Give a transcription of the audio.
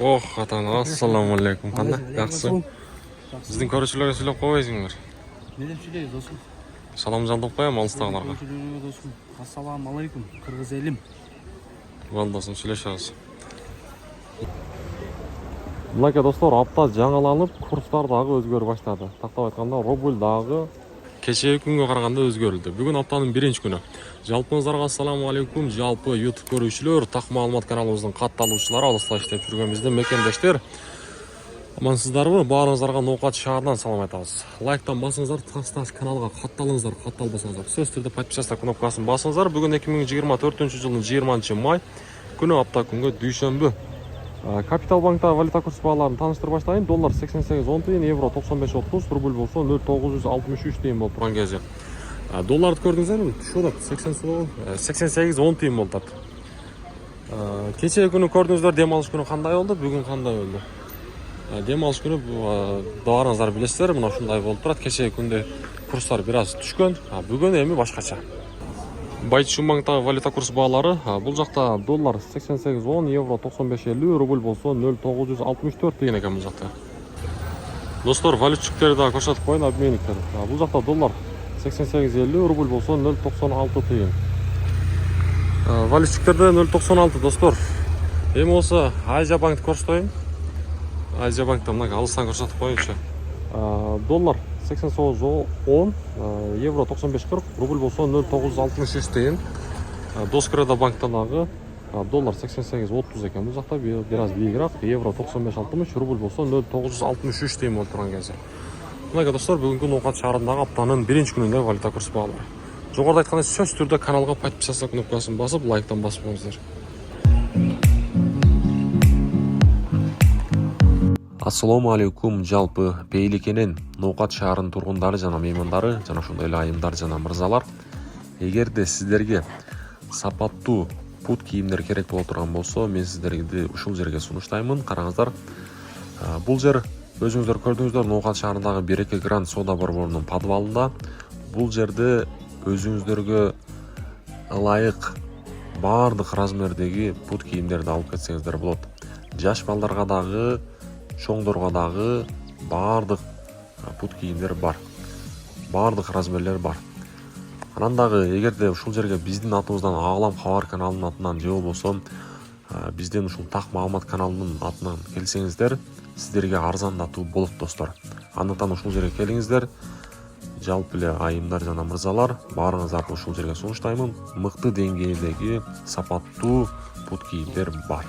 Ох, атаңа ассаламу алейкум. Қандай? Жақсы. Біздің көрушілерге сөйлеп қойсыңдар. Не деп сөйлейсіз досым? Салам жолдап қоямын алыстағыларға. Досым, ассаламу алейкум, қырғыз елім. Досым, сөйлесіңіз. Мынакей достар, апта жаңаланып, курстар дағы өзгеріп баштады. Тақтап айтқанда, рубль дағы кешегі күнге қарағанда өзгерілді. Бүгін аптаның бірінші күні. Жалпыңыздарға ассаламу алейкум. Жалпы YouTube көрушілер, тақ маалымат каналымыздың қатталушылары, алыста іштеп жүргенімізді мекендештер. Амансыздарбы? Барыңыздарға Ноқат шаарынан салам айтабыз. Лайктан басыңыздар, тас каналға қатталыңыздар, қатталбасаңыздар. Сөз түрде подписаться кнопкасын басыңыздар. Бүгін 2024 жылдың 20 май күні апта күнгі дүйшембі. Капитал банкта валюта курс бағаларын таныштырып баштайын. Доллар 88.10 тиын, евро 95.30, рубль болса 0.963 тиын болып тұрған кезде. Долларды көрдіңіздер ме? Шодап 88.10 тиын болды. Кеше күні көрдіңіздер, демалыш күні қандай болды, бүгін қандай болды. Демалыш күні барыңыздар білесіздер, мына шундай болып тұрады. Кеше күнде курстар біраз түшкен, бүгін эми башкача. Байтшун банктағы валюта курс бағалары, бұл жақта доллар 88.10, евро 95.50, рубль болса 0.964 деген екен бұл жақта. Достар, валютчиктерді көрсетіп қойын, обменниктер. Бұл жақта доллар 88.50, рубль болса 0.96 тиын. Валютчиктерді 0.96 достар. Эми осы Азия банкты көрсетейін. Азия банкта мына алыстан көрсетіп қойыншы. Доллар 89.10, евро 95.40, рубль болса 0.963 тиын. Доскреда банктанағы доллар 88.30 екен. Бұл жақта біраз бейгірақ, евро 95.60, рубль болса 0.963 тиын болып тұрған кезде. Мынайға достар, бүгінгі Ноқат шаарындағы аптаның бірінші күнінде валюта курс бағалары. Жоғарыда айтқандай сөз түрде каналға подписаться кнопкасын басып, лайктан басып қойыңыздар. Ассаламу алейкум. Жалпы Бейликенен Ноқат шаарының тұрғындары жана меймандары, жана ошондой эле айымдар жана мырзалар, эгерде сиздерге сапаттуу пут кийимдер керек боло турган болсо, мен сиздерди ушул жерге сунуштаймын. Караңыздар. Бул жер өзүңүздөр көрдүңүздөр, Ноқат шаарындагы Береке Гранд Сода борборунун подвалында. Бул жерде өзүңүздөргө ылайык баардык размердеги пут кийимдерди алып кетсеңиздер болот. Жаш балдарга дагы, чоңдорго дагы баардык пут кийимдер бар. Баардык размерлер бар. Анан дагы эгерде ушул жерге биздин атыбыздан Аглам кабар каналынын атынан же болбосо биздин ушул так маалымат каналынын атынан келсеңиздер, сиздерге арзандатуу болот достор. Андыктан ушул жерге келиңиздер. Жалпы эле айымдар жана мырзалар, баарыңыздарды ушул жерге сунуштаймын. Мыкты деңгээлдеги сапаттуу пут кийимдер бар.